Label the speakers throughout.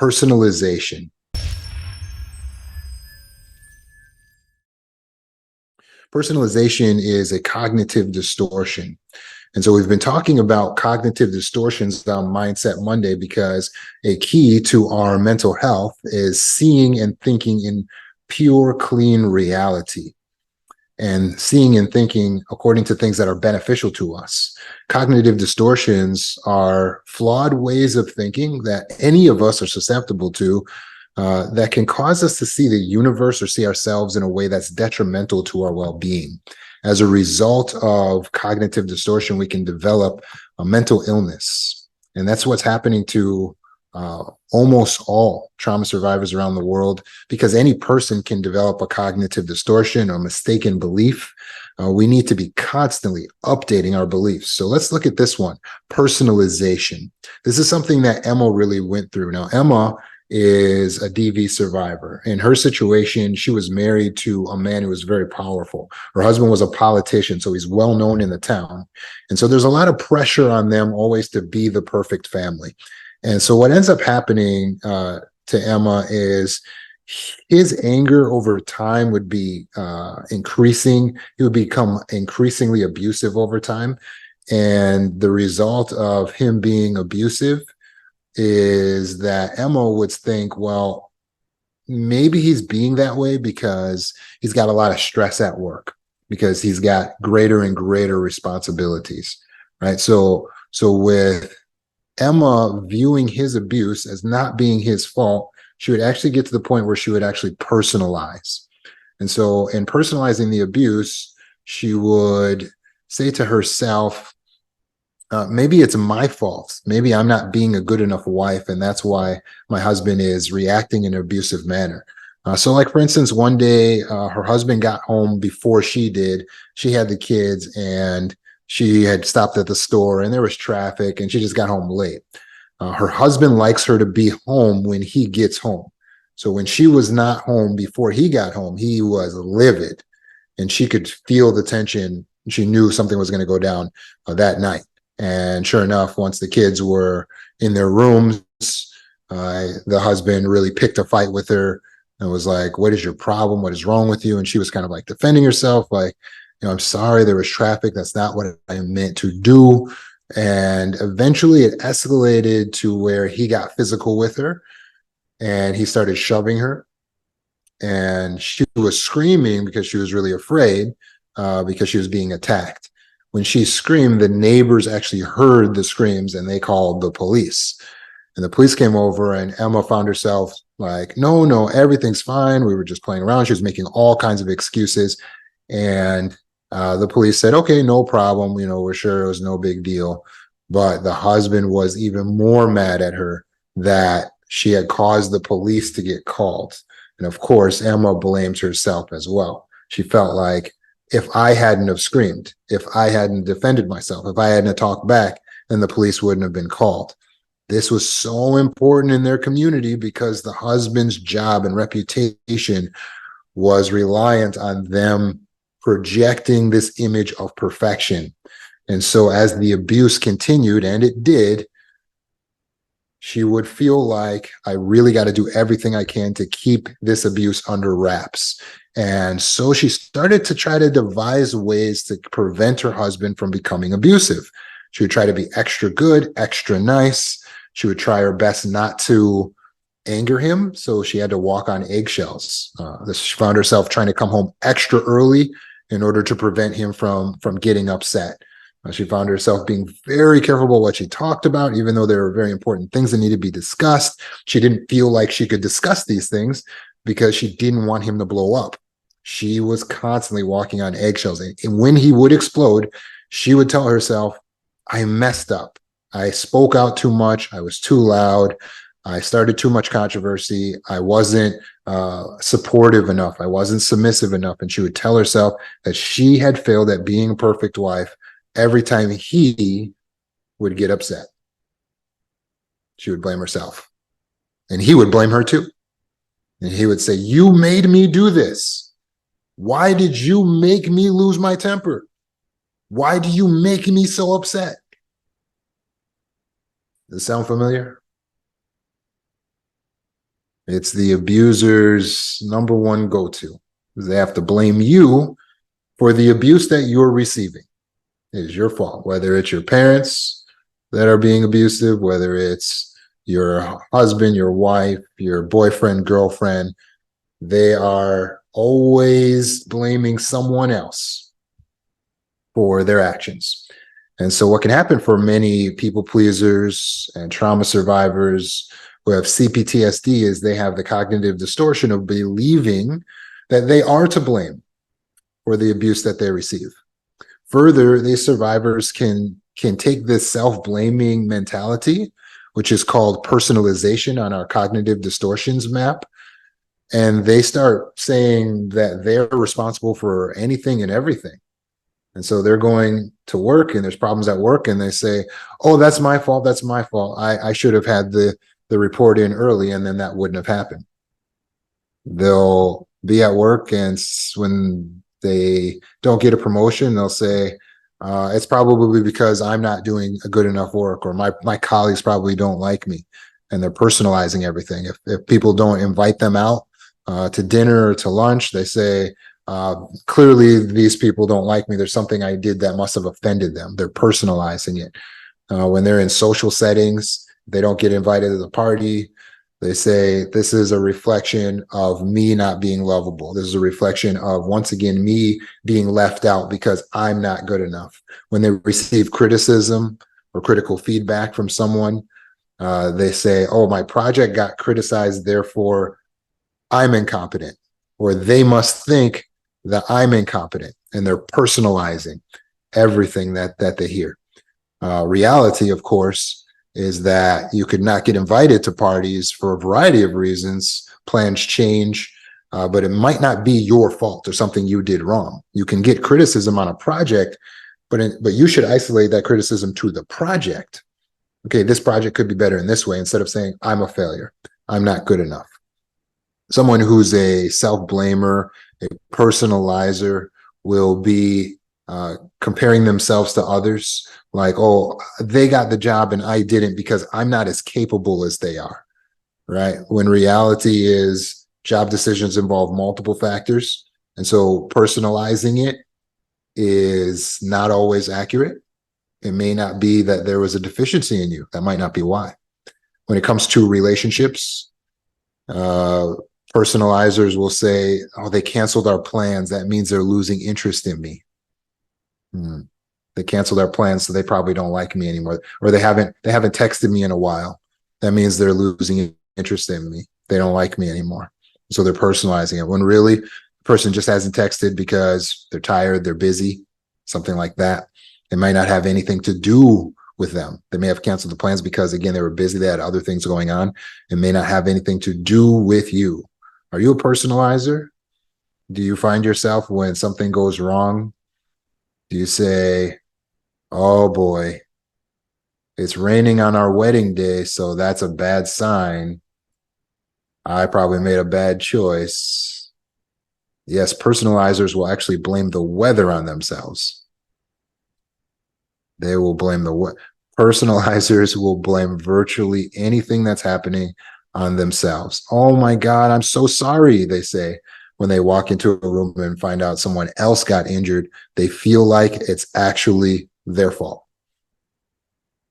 Speaker 1: Personalization. Personalization is a cognitive distortion. And so we've been talking about cognitive distortions on Mindset Monday because a key to our mental health is seeing and thinking in pure, clean reality, and seeing and thinking according to things that are beneficial to us. Cognitive distortions are flawed ways of thinking that any of us are susceptible to, that can cause us to see the universe or see ourselves in a way that's detrimental to our well-being. As a result of cognitive distortion, we can develop a mental illness. And that's what's happening to almost all trauma survivors around the world, because any person can develop a cognitive distortion or mistaken belief. We need to be constantly updating our beliefs. So let's look at this one, personalization. This is something that Emma really went through. Now, Emma is a DV survivor. In her situation, she was married to a man who was very powerful. Her husband was a politician, so he's well known in the town. And so there's a lot of pressure on them always to be the perfect family. And so what ends up happening to Emma is his anger over time would be increasing. He would become increasingly abusive over time. And the result of him being abusive is that Emma would think, well, maybe he's being that way because he's got a lot of stress at work, because he's got greater and greater responsibilities, right? So with Emma viewing his abuse as not being his fault, she would actually get to the point where she would actually personalize. And so in personalizing the abuse, she would say to herself, maybe it's my fault. Maybe I'm not being a good enough wife, and that's why my husband is reacting in an abusive manner. So like, for instance, one day her husband got home before she did. She had the kids and she had stopped at the store and there was traffic and she just got home late. Her husband likes her to be home when he gets home. So when she was not home before he got home, he was livid and she could feel the tension. She knew something was going to go down that night. And sure enough, once the kids were in their rooms, the husband really picked a fight with her and was like, what is your problem? What is wrong with you? And she was kind of like defending herself, like, I'm sorry, there was traffic. That's not what I meant to do. And eventually it escalated to where he got physical with her and he started shoving her. And she was screaming because she was really afraid, because she was being attacked. When she screamed, the neighbors actually heard the screams and they called the police. And the police came over and Emma found herself like, no, everything's fine. We were just playing around. She was making all kinds of excuses. And the police said, okay, no problem. We're sure it was no big deal. But the husband was even more mad at her that she had caused the police to get called. And of course, Emma blamed herself as well. She felt like, if I hadn't have screamed, if I hadn't defended myself, if I hadn't talked back, then the police wouldn't have been called. This was so important in their community because the husband's job and reputation was reliant on them projecting this image of perfection. And so as the abuse continued, and it did, she would feel like, I really got to do everything I can to keep this abuse under wraps. And so she started to try to devise ways to prevent her husband from becoming abusive. She would try to be extra good, extra nice. She would try her best not to anger him. So she had to walk on eggshells. She found herself trying to come home extra early in order to prevent him from getting upset. She found herself being very careful about what she talked about, even though there were very important things that needed to be discussed. She didn't feel like she could discuss these things because she didn't want him to blow up. She was constantly walking on eggshells. And when he would explode, she would tell herself, I messed up. I spoke out too much. I was too loud. I started too much controversy. I wasn't supportive enough. I wasn't submissive enough. And she would tell herself that she had failed at being a perfect wife every time he would get upset. She would blame herself. And he would blame her too. And he would say, you made me do this. Why did you make me lose my temper? Why do you make me so upset? Does it sound familiar? It's the abuser's number one go-to. They have to blame you for the abuse that you're receiving. It is your fault, whether it's your parents that are being abusive, whether it's your husband, your wife, your boyfriend, girlfriend. They are always blaming someone else for their actions. And so, what can happen for many people pleasers and trauma survivors who have CPTSD is they have the cognitive distortion of believing that they are to blame for the abuse that they receive. Further, these survivors can take this self-blaming mentality, which is called personalization on our cognitive distortions map, and they start saying that they're responsible for anything and everything. And so they're going to work and there's problems at work and they say, oh, that's my fault. That's my fault. I should have had the report in early and then that wouldn't have happened. They'll be at work and when they don't get a promotion, they'll say, it's probably because I'm not doing a good enough work or my colleagues probably don't like me. And they're personalizing everything. If people don't invite them out to dinner or to lunch, they say, clearly these people don't like me. There's something I did that must have offended them. They're personalizing it. When they're in social settings, they don't get invited to the party. They say, this is a reflection of me not being lovable. This is a reflection of, once again, me being left out because I'm not good enough. When they receive criticism or critical feedback from someone, they say, oh, my project got criticized, therefore I'm incompetent, or they must think that I'm incompetent, and they're personalizing everything that they hear. Reality, of course, is that you could not get invited to parties for a variety of reasons. Plans change, but it might not be your fault or something you did wrong. You can get criticism on a project, but you should isolate that criticism to the project. Okay, this project could be better in this way, instead of saying, I'm a failure, I'm not good enough. Someone who's a self-blamer, a personalizer, will be comparing themselves to others, like, oh, they got the job and I didn't because I'm not as capable as they are, right? When reality is job decisions involve multiple factors. And so personalizing it is not always accurate. It may not be that there was a deficiency in you. That might not be why. When it comes to relationships, personalizers will say, oh, they canceled our plans. That means they're losing interest in me. They canceled our plans, so they probably don't like me anymore. Or they haven't texted me in a while. That means they're losing interest in me. They don't like me anymore. So they're personalizing it, when really the person just hasn't texted because they're tired, they're busy, something like that. It might not have anything to do with them. They may have canceled the plans because, again, they were busy, they had other things going on. It may not have anything to do with you. Are you a personalizer? Do you find yourself, when something goes wrong, do you say, oh boy, it's raining on our wedding day, so that's a bad sign. I probably made a bad choice. Yes, personalizers will actually blame the weather on themselves. They will blame personalizers will blame virtually anything that's happening on themselves. Oh my God, I'm so sorry, they say. When they walk into a room and find out someone else got injured, they feel like it's actually their fault.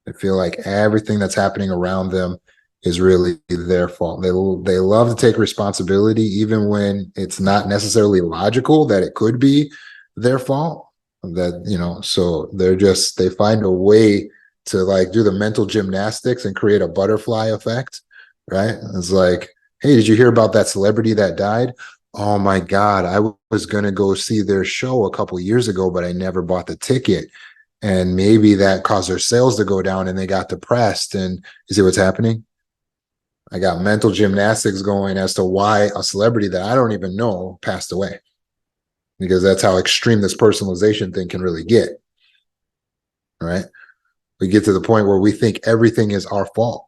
Speaker 1: They feel like everything that's happening around them is really their fault. They love to take responsibility, even when it's not necessarily logical that it could be their fault. That, so they find a way to, like, do the mental gymnastics and create a butterfly effect, right? It's like, hey, did you hear about that celebrity that died? Oh my God, I was going to go see their show a couple years ago, but I never bought the ticket. And maybe that caused their sales to go down and they got depressed. And you see what's happening? I got mental gymnastics going as to why a celebrity that I don't even know passed away. Because that's how extreme this personalization thing can really get, right? We get to the point where we think everything is our fault,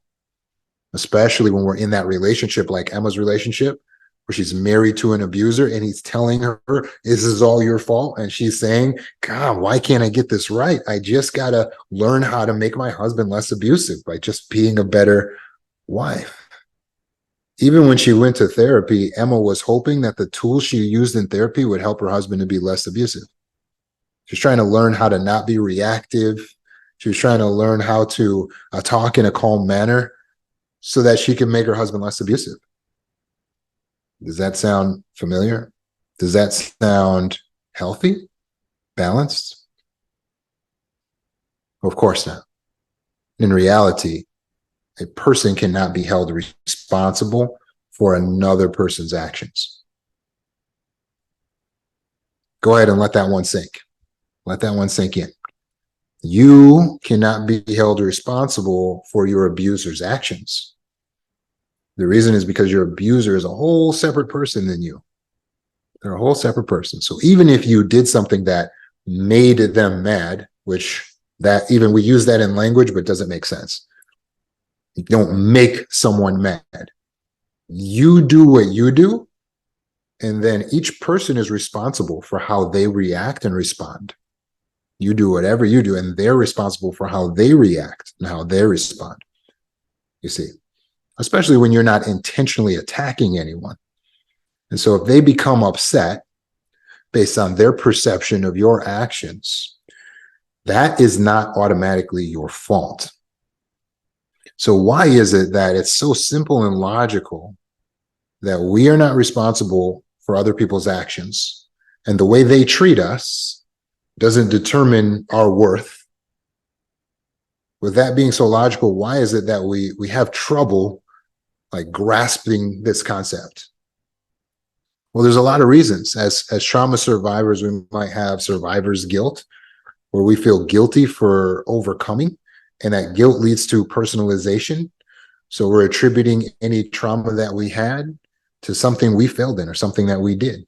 Speaker 1: especially when we're in that relationship, like Emma's relationship, where she's married to an abuser and he's telling her, this is all your fault. And she's saying, God, why can't I get this right? I just got to learn how to make my husband less abusive by just being a better wife. Even when she went to therapy, Emma was hoping that the tools she used in therapy would help her husband to be less abusive. She was trying to learn how to not be reactive. She was trying to learn how to talk in a calm manner so that she can make her husband less abusive. Does that sound familiar? Does that sound healthy, balanced? Of course not. In reality, a person cannot be held responsible for another person's actions. Go ahead and let that one sink. Let that one sink in. You cannot be held responsible for your abuser's actions. The reason is because your abuser is a whole separate person than you. They're a whole separate person. So even if you did something that made them mad, which that even we use that in language, but it doesn't make sense. You don't make someone mad. You do what you do, and then each person is responsible for how they react and respond. You do whatever you do, and they're responsible for how they react and how they respond. You see, especially when you're not intentionally attacking anyone. And so if they become upset based on their perception of your actions, that is not automatically your fault. So why is it that it's so simple and logical that we are not responsible for other people's actions, and the way they treat us doesn't determine our worth? With that being so logical, why is it that we have trouble like grasping this concept? Well, there's a lot of reasons. As trauma survivors, we might have survivor's guilt, where we feel guilty for overcoming, and that guilt leads to personalization. So we're attributing any trauma that we had to something we failed in or something that we did.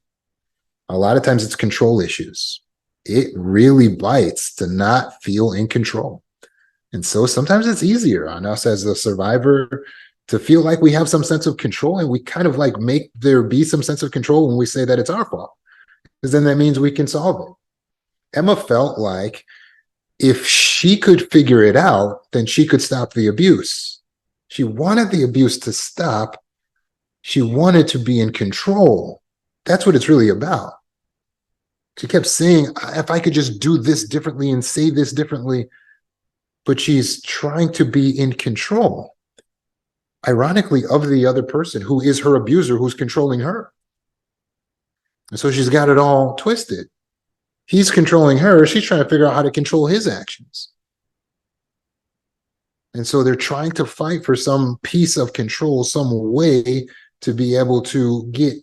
Speaker 1: A lot of times it's control issues. It really bites to not feel in control. And so sometimes it's easier on us as a survivor to feel like we have some sense of control, and we kind of like make there be some sense of control when we say that it's our fault, because then that means we can solve it. Emma felt like if she could figure it out, then she could stop the abuse. She wanted the abuse to stop. She wanted to be in control. That's what it's really about. She kept saying, if I could just do this differently and say this differently, but she's trying to be in control, ironically, of the other person who is her abuser, who's controlling her. And so she's got it all twisted. He's controlling her. She's trying to figure out how to control his actions. And so they're trying to fight for some piece of control, some way to be able to get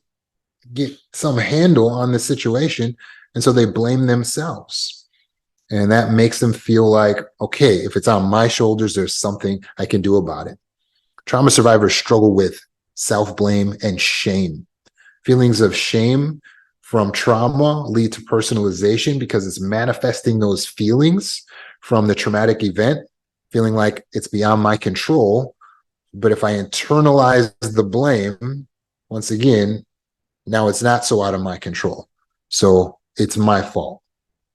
Speaker 1: some handle on the situation. And so they blame themselves. And that makes them feel like, okay, if it's on my shoulders, there's something I can do about it. Trauma survivors struggle with self-blame and shame. Feelings of shame from trauma lead to personalization because it's manifesting those feelings from the traumatic event, feeling like it's beyond my control. But if I internalize the blame, once again, now it's not so out of my control. So it's my fault.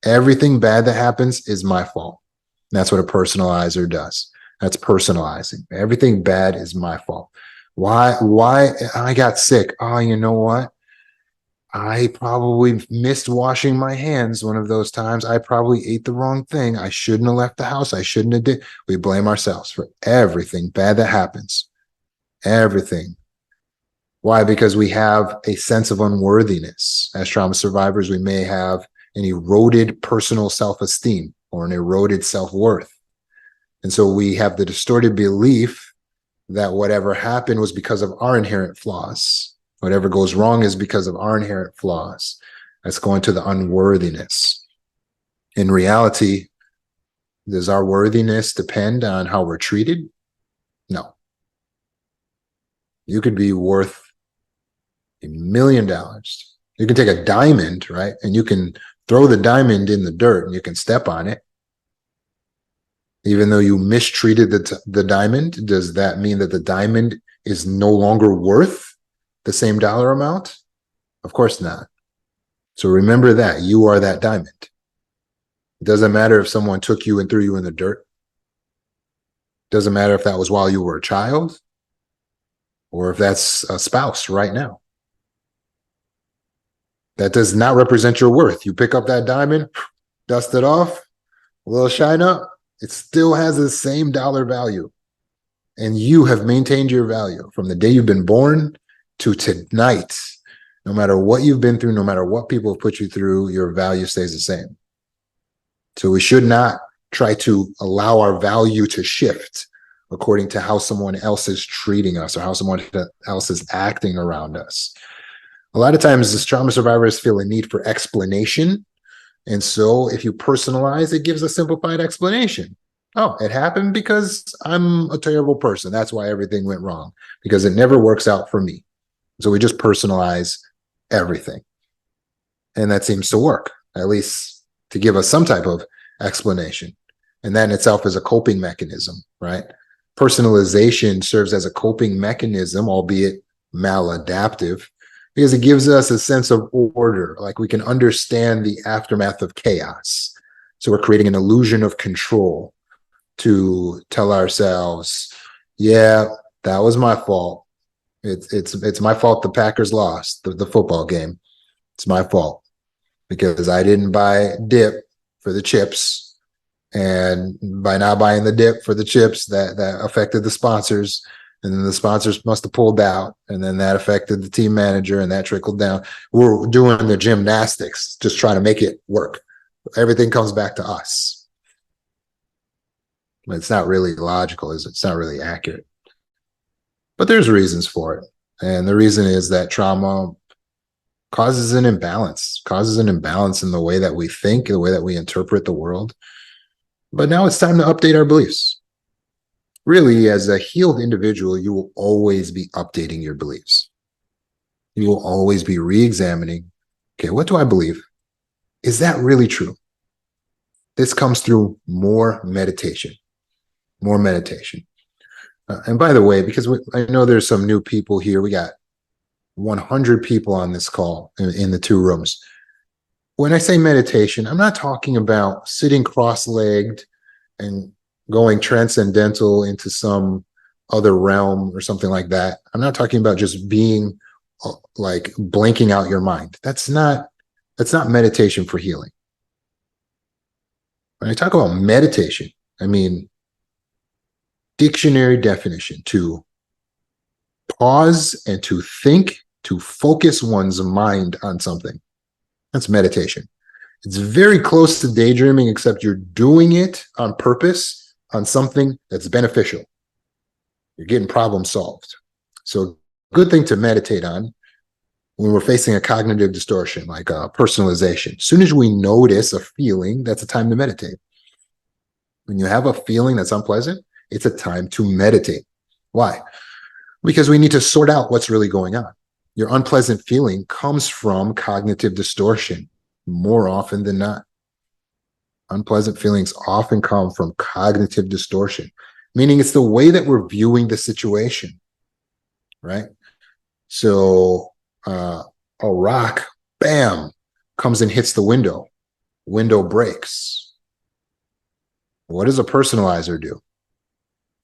Speaker 1: Everything bad that happens is my fault. That's what a personalizer does. That's personalizing. Everything bad is my fault. Why I got sick? Oh, you know what? I probably missed washing my hands one of those times. I probably ate the wrong thing. I shouldn't have left the house. I shouldn't have did. We blame ourselves for everything bad that happens. Everything. Why? Because we have a sense of unworthiness. As trauma survivors, we may have an eroded personal self-esteem or an eroded self-worth. And so we have the distorted belief that whatever happened was because of our inherent flaws. Whatever goes wrong is because of our inherent flaws. That's going to the unworthiness. In reality, does our worthiness depend on how we're treated? No. You could be worth $1 million. You can take a diamond, right? And you can throw the diamond in the dirt and you can step on it. Even though you mistreated the diamond, does that mean that the diamond is no longer worth the same dollar amount? Of course not. So remember that you are that diamond. It doesn't matter if someone took you and threw you in the dirt. It doesn't matter if that was while you were a child or if that's a spouse right now. That does not represent your worth. You pick up that diamond, dust it off, a little shine up, it still has the same dollar value. And you have maintained your value from the day you've been born to tonight. No matter what you've been through, no matter what people have put you through, your value stays the same. So we should not try to allow our value to shift according to how someone else is treating us or how someone else is acting around us. A lot of times, the trauma survivors feel a need for explanation. And so if you personalize, it gives a simplified explanation. Oh, it happened because I'm a terrible person. That's why everything went wrong, because it never works out for me. So we just personalize everything. And that seems to work, at least to give us some type of explanation. And that in itself is a coping mechanism, right? Personalization serves as a coping mechanism, albeit maladaptive, because it gives us a sense of order, like we can understand the aftermath of chaos. So we're creating an illusion of control to tell ourselves, yeah, that was my fault. It's my fault the Packers lost the football game. It's my fault because I didn't buy dip for the chips. And by not buying the dip for the chips, that affected the sponsors. And then the sponsors must have pulled out. And then that affected the team manager and that trickled down. We're doing the gymnastics, just trying to make it work. Everything comes back to us. It's not really logical, is it? It's not really accurate. But there's reasons for it. And the reason is that trauma causes an imbalance in the way that we think, the way that we interpret the world. But now it's time to update our beliefs. Really, as a healed individual, you will always be updating your beliefs. You will always be re-examining, okay, what do I believe? Is that really true? This comes through more meditation. More meditation. And by the way, because I know there's some new people here, we got 100 people on this call in the two rooms. When I say meditation, I'm not talking about sitting cross-legged and going transcendental into some other realm or something like that. I'm not talking about just being like blanking out your mind. That's not meditation for healing. When I talk about meditation, I mean dictionary definition: to pause and to think, to focus one's mind on something. That's meditation. It's very close to daydreaming, except you're doing it on purpose on something that's beneficial. You're getting problem solved. So good thing to meditate on when we're facing a cognitive distortion, like personalization. As soon as we notice a feeling, that's a time to meditate. When you have a feeling that's unpleasant, it's a time to meditate. Why? Because we need to sort out what's really going on. Your unpleasant feeling comes from cognitive distortion more often than not. Unpleasant feelings often come from cognitive distortion, meaning it's the way that we're viewing the situation, right? So a rock, bam, comes and hits the window. Window breaks. What does a personalizer do?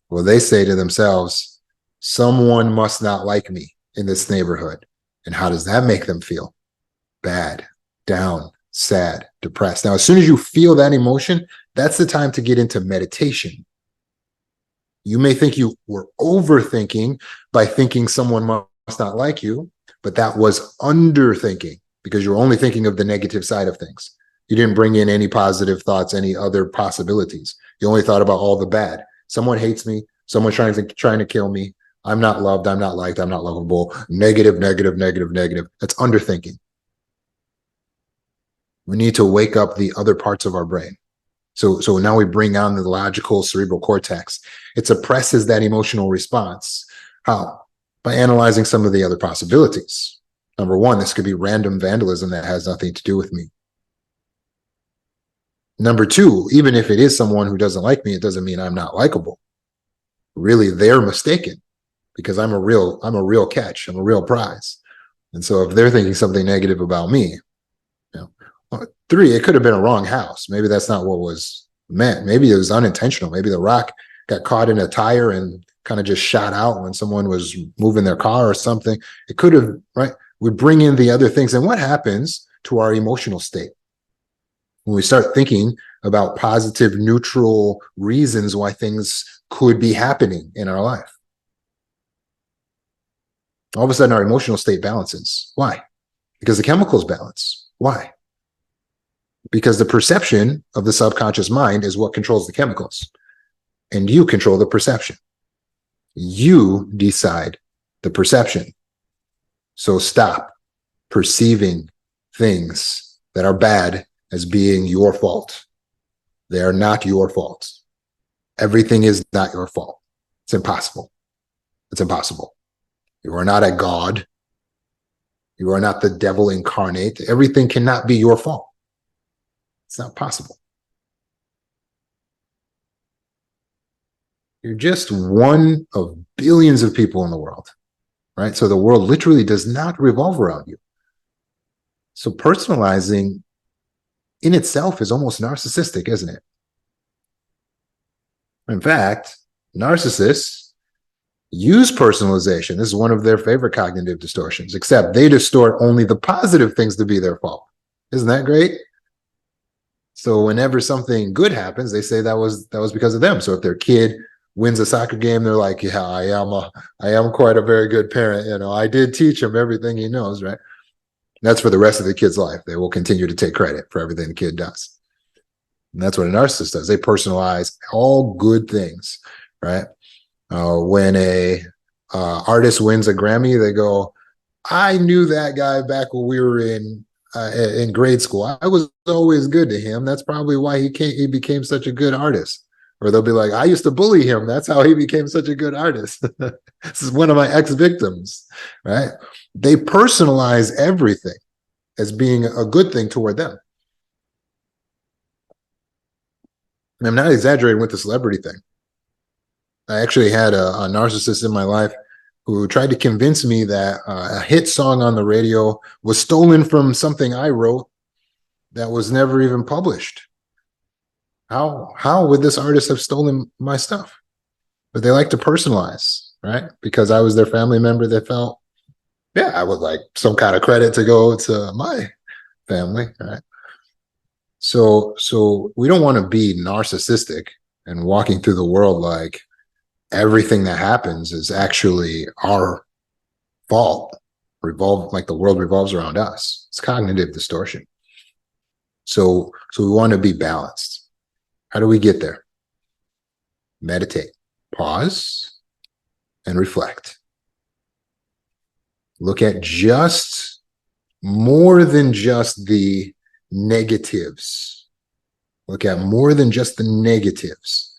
Speaker 1: Well, they say to themselves, someone must not like me in this neighborhood. And how does that make them feel? Bad, down, sad, depressed. Now, as soon as you feel that emotion, that's the time to get into meditation. You may think you were overthinking by thinking someone must not like you, but that was underthinking because you're only thinking of the negative side of things. You didn't bring in any positive thoughts, any other possibilities. You only thought about all the bad. Someone hates me. Someone's trying to kill me. I'm not loved. I'm not liked. I'm not lovable. Negative, negative, negative, negative. That's underthinking. We need to wake up the other parts of our brain. So now we bring on the logical cerebral cortex. It suppresses that emotional response. How? By analyzing some of the other possibilities. Number one, this could be random vandalism that has nothing to do with me. Number two, even if it is someone who doesn't like me, it doesn't mean I'm not likable. Really, they're mistaken because I'm a real catch. I'm a real prize. And so if they're thinking something negative about me, three, it could have been a wrong house. Maybe that's not what was meant. Maybe it was unintentional. Maybe the rock got caught in a tire and kind of just shot out when someone was moving their car or something. It could have, right? We bring in the other things. And what happens to our emotional state when we start thinking about positive, neutral reasons why things could be happening in our life? All of a sudden, our emotional state balances. Why? Because the chemicals balance. Why? Because the perception of the subconscious mind is what controls the chemicals, and you control the perception. You decide the perception. So stop perceiving things that are bad as being your fault. They are not your fault. Everything is not your fault. It's impossible. It's impossible. You are not a god. You are not the devil incarnate. Everything cannot be your fault. It's not possible. You're just one of billions of people in the world, right? So the world literally does not revolve around you. So personalizing in itself is almost narcissistic, isn't it? In fact, narcissists use personalization. This is one of their favorite cognitive distortions, except they distort only the positive things to be their fault. Isn't that great? So whenever something good happens, they say that was because of them. So if their kid wins a soccer game, they're like, yeah, I am quite a very good parent. You know, I did teach him everything he knows, right? That's for the rest of the kid's life. They will continue to take credit for everything the kid does. And that's what a narcissist does. They personalize all good things, right? When a artist wins a Grammy, they go, I knew that guy back when we were in grade school. I was always good to him. That's probably why he became such a good artist. Or they'll be like, I used to bully him. That's how he became such a good artist. This is one of my ex-victims, right? They personalize everything as being a good thing toward them. And I'm not exaggerating with the celebrity thing. I actually had a narcissist in my life who tried to convince me that a hit song on the radio was stolen from something I wrote that was never even published. How would this artist have stolen my stuff? But they like to personalize, right? Because I was their family member, they felt, yeah, I would like some kind of credit to go to my family, right? So we don't want to be narcissistic and walking through the world like everything that happens is actually our fault, like the world revolves around us. It's cognitive distortion. So we want to be balanced. How do we get there? Meditate, pause, and reflect. Look at just more than just the negatives. Look at more than just the negatives.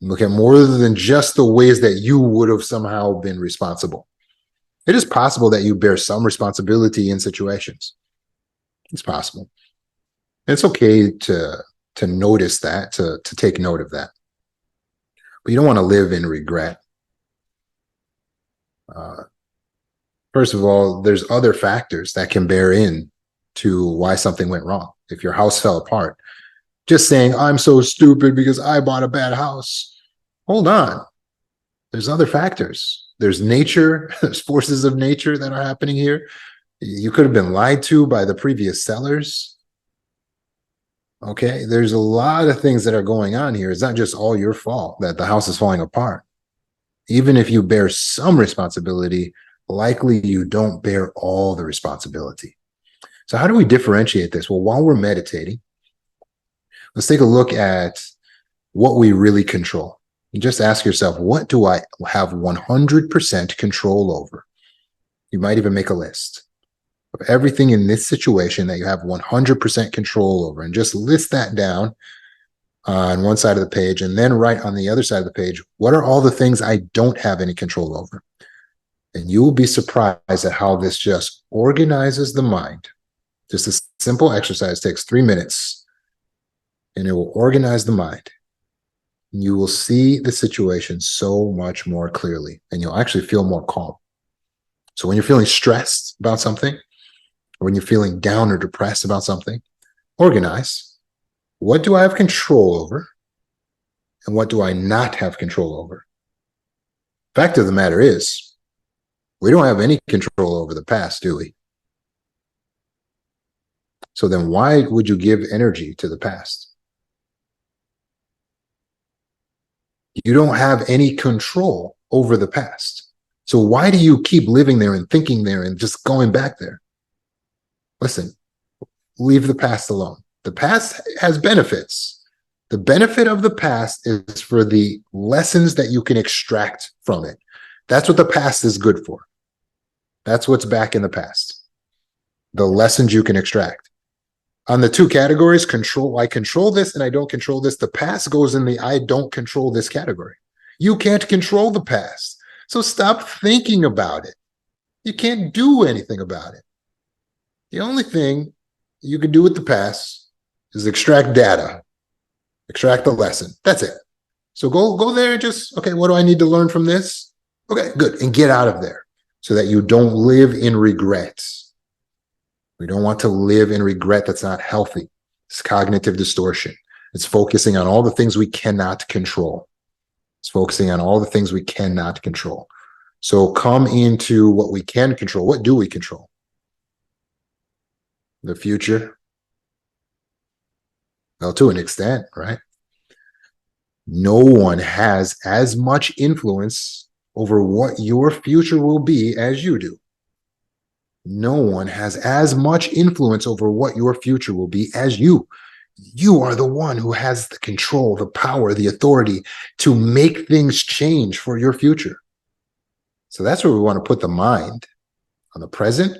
Speaker 1: Look at more than just the ways that you would have somehow been responsible. It is possible that you bear some responsibility in situations. It's possible. It's okay to notice that, to take note of that. But you don't want to live in regret. First of all, there's other factors that can bear in to why something went wrong. If your house fell apart, just saying, I'm so stupid because I bought a bad house. Hold on. There's other factors. There's nature. There's forces of nature that are happening here. You could have been lied to by the previous sellers. Okay, there's a lot of things that are going on here. It's not just all your fault that the house is falling apart. Even if you bear some responsibility, likely you don't bear all the responsibility. So how do we differentiate this? Well, while we're meditating, let's take a look at what we really control. And just ask yourself, what do I have 100% control over? You might even make a list of everything in this situation that you have 100% control over, and just list that down on one side of the page, and then write on the other side of the page, what are all the things I don't have any control over? And you will be surprised at how this just organizes the mind. Just a simple exercise takes 3 minutes, and it will organize the mind. You will see the situation so much more clearly, and you'll actually feel more calm. So when you're feeling stressed about something, or when you're feeling down or depressed about something, organize. What do I have control over? And what do I not have control over? Fact of the matter is, we don't have any control over the past, do we? So then why would you give energy to the past? You don't have any control over the past. So why do you keep living there and thinking there and just going back there? Listen, leave the past alone. The past has benefits. The benefit of the past is for the lessons that you can extract from it. That's what the past is good for. That's what's back in the past. The lessons you can extract. On the two categories, control, I control this and I don't control this. The past goes in the I don't control this category. You can't control the past. So stop thinking about it. You can't do anything about it. The only thing you can do with the past is extract data, extract the lesson. That's it. So go there and just, okay, what do I need to learn from this? Okay, good. And get out of there so that you don't live in regrets. We don't want to live in regret. That's not healthy. It's cognitive distortion. It's focusing on all the things we cannot control. It's focusing on all the things we cannot control. So come into what we can control. What do we control? The future. Well, to an extent, right? No one has as much influence over what your future will be as you do. No one has as much influence over what your future will be as you. You are the one who has the control, the power, the authority to make things change for your future. So that's where we want to put the mind, on the present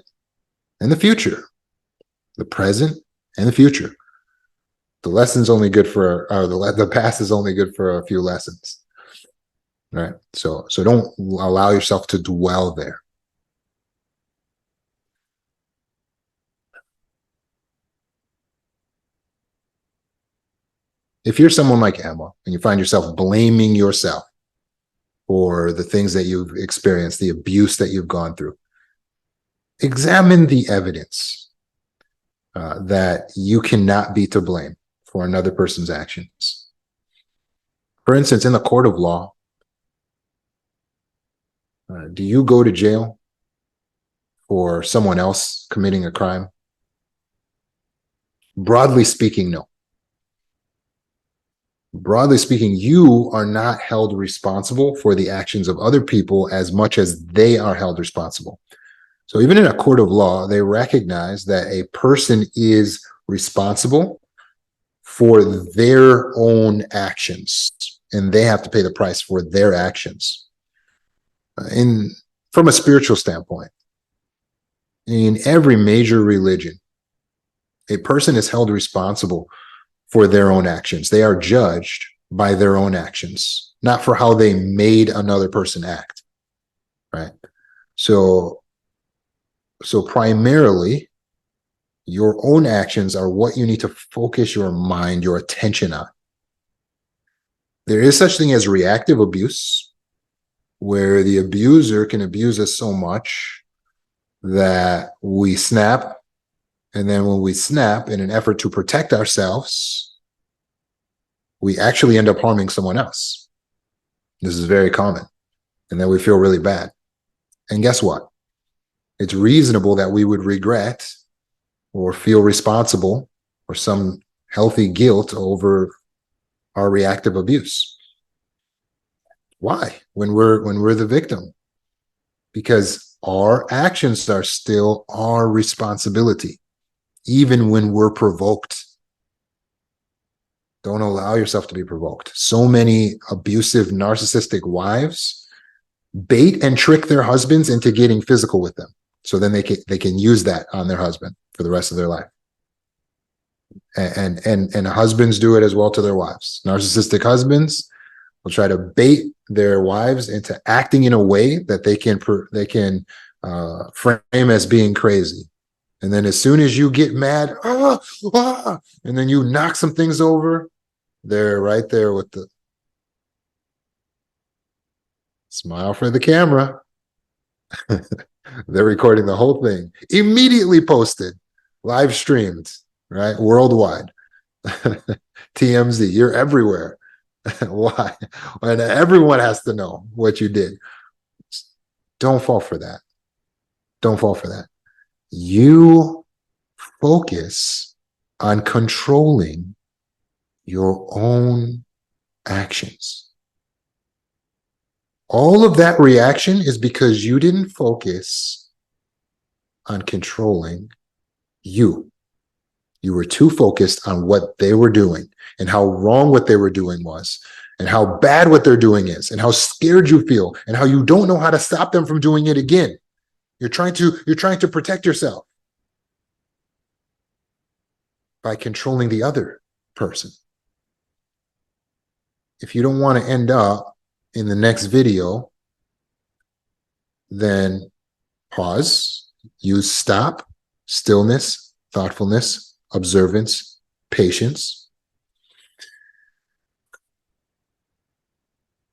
Speaker 1: and the future. The present and the future. The lesson's only good for, the past is only good for a few lessons. Right? So don't allow yourself to dwell there. If you're someone like Emma and you find yourself blaming yourself for the things that you've experienced, the abuse that you've gone through, examine the evidence that you cannot be to blame for another person's actions. For instance, in the court of law, do you go to jail for someone else committing a crime? Broadly speaking, no. Broadly speaking, you are not held responsible for the actions of other people as much as they are held responsible. So even in a court of law, they recognize that a person is responsible for their own actions, and they have to pay the price for their actions. From a spiritual standpoint, in every major religion, a person is held responsible for their own actions. They are judged by their own actions, not for how they made another person act, right? So primarily, your own actions are what you need to focus your mind, your attention on. There is such thing as reactive abuse, where the abuser can abuse us so much that we snap. And then when we snap in an effort to protect ourselves, we actually end up harming someone else. This is very common. And then we feel really bad. And guess what? It's reasonable that we would regret or feel responsible or some healthy guilt over our reactive abuse. Why? When we're the victim? Because our actions are still our responsibility, even when we're provoked. Don't allow yourself to be provoked. So many abusive, narcissistic wives bait and trick their husbands into getting physical with them. So then they can use that on their husband for the rest of their life. And husbands do it as well to their wives. Narcissistic husbands will try to bait their wives into acting in a way that they can frame as being crazy. And then as soon as you get mad, and then you knock some things over, they're right there with the smile for the camera. They're recording the whole thing, immediately posted, live streamed, right? Worldwide. TMZ, you're everywhere. Why? And everyone has to know what you did. Don't fall for that. Don't fall for that. You focus on controlling your own actions. All of that reaction is because you didn't focus on controlling you. You were too focused on what they were doing and how wrong what they were doing was, and how bad what they're doing is, and how scared you feel, and how you don't know how to stop them from doing it again. You're trying to protect yourself by controlling the other person. If you don't want to end up in the next video, then pause, use stop, stillness, thoughtfulness, observance, patience,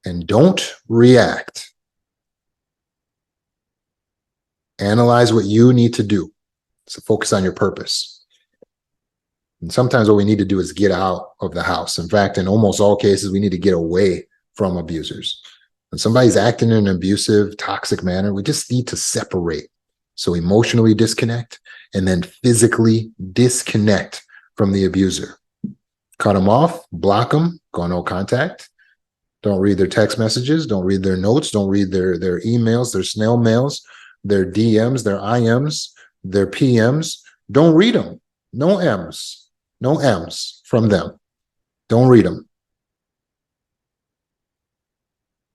Speaker 1: and don't react. Analyze what you need to do. So focus on your purpose. And sometimes what we need to do is get out of the house. In fact, in almost all cases, we need to get away from abusers. When somebody's acting in an abusive, toxic manner, we just need to separate. So emotionally disconnect and then physically disconnect from the abuser. Cut them off, block them, go no contact. Don't read their text messages. Don't read their notes. Don't read their emails, their snail mails, their DMs, their IMs, their PMs. Don't read them. No M's. No M's from them. Don't read them.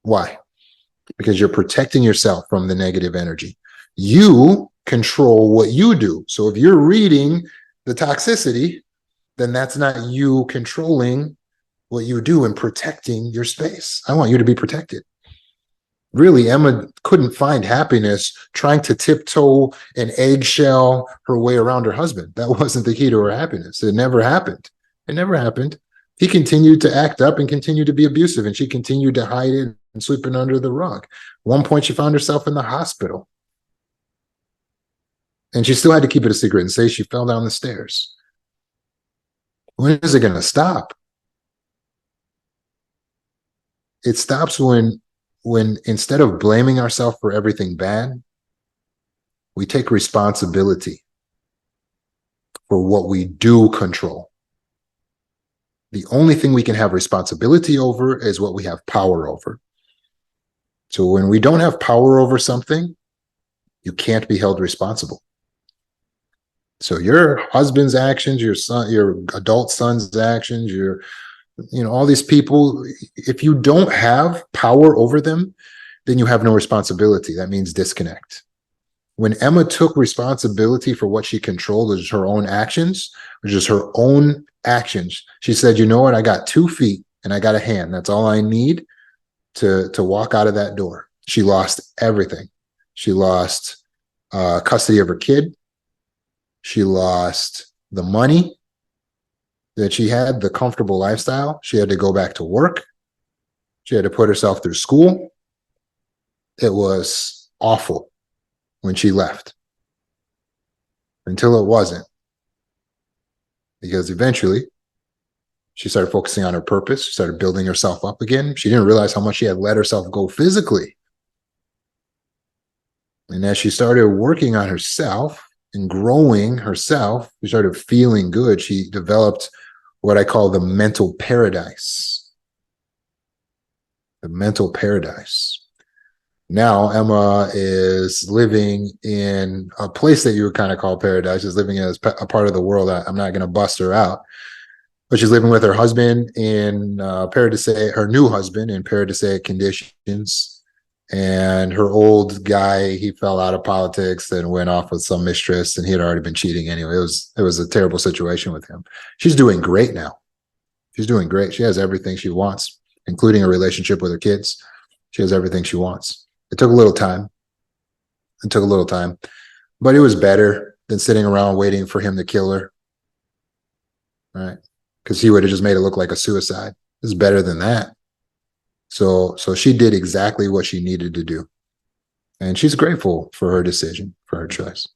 Speaker 1: Why? Because you're protecting yourself from the negative energy. You control what you do. So if you're reading the toxicity, then that's not you controlling what you do and protecting your space. I want you to be protected. Really, Emma couldn't find happiness trying to tiptoe and eggshell her way around her husband. That wasn't the key to her happiness. It never happened. It never happened. He continued to act up and continued to be abusive, and she continued to hide it and sweep it under the rug. At one point, she found herself in the hospital. And she still had to keep it a secret and say she fell down the stairs. When is it going to stop? It stops when instead of blaming ourselves for everything bad, we take responsibility for what we do control. The only thing we can have responsibility over is what we have power over. So when we don't have power over something, you can't be held responsible. So your husband's actions, your adult son's actions, all these people, if you don't have power over them, then you have no responsibility. That means disconnect. When Emma took responsibility for what she controlled, which is her own actions, she said, you know what? I got 2 feet and I got a hand. That's all I need to walk out of that door. She lost everything. She lost custody of her kid. She lost the money that she had, the comfortable lifestyle. She had to go back to work. She had to put herself through school. It was awful when she left, until it wasn't. Because eventually she started focusing on her purpose. She started building herself up again. She didn't realize how much she had let herself go physically. And as she started working on herself and growing herself, she started feeling good. She developed what I call the mental paradise. The mental paradise. Now Emma is living in a place that you would kind of call paradise. She's living in a part of the world. I'm not going to bust her out, but she's living with her husband in her new husband in paradisiac conditions. And her old guy, he fell out of politics and went off with some mistress, and he had already been cheating anyway. It was a terrible situation with him. She's doing great now. She's doing great. She has everything she wants, including a relationship with her kids. She has everything she wants. It took a little time. But it was better than sitting around waiting for him to kill her. Right? Because he would have just made it look like a suicide. It's better than that. So she did exactly what she needed to do. And she's grateful for her decision, for her choice.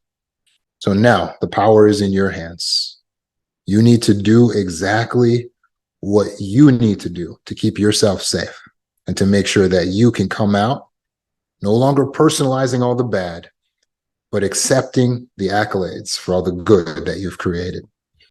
Speaker 1: So now the power is in your hands. You need to do exactly what you need to do to keep yourself safe and to make sure that you can come out no longer personalizing all the bad, but accepting the accolades for all the good that you've created.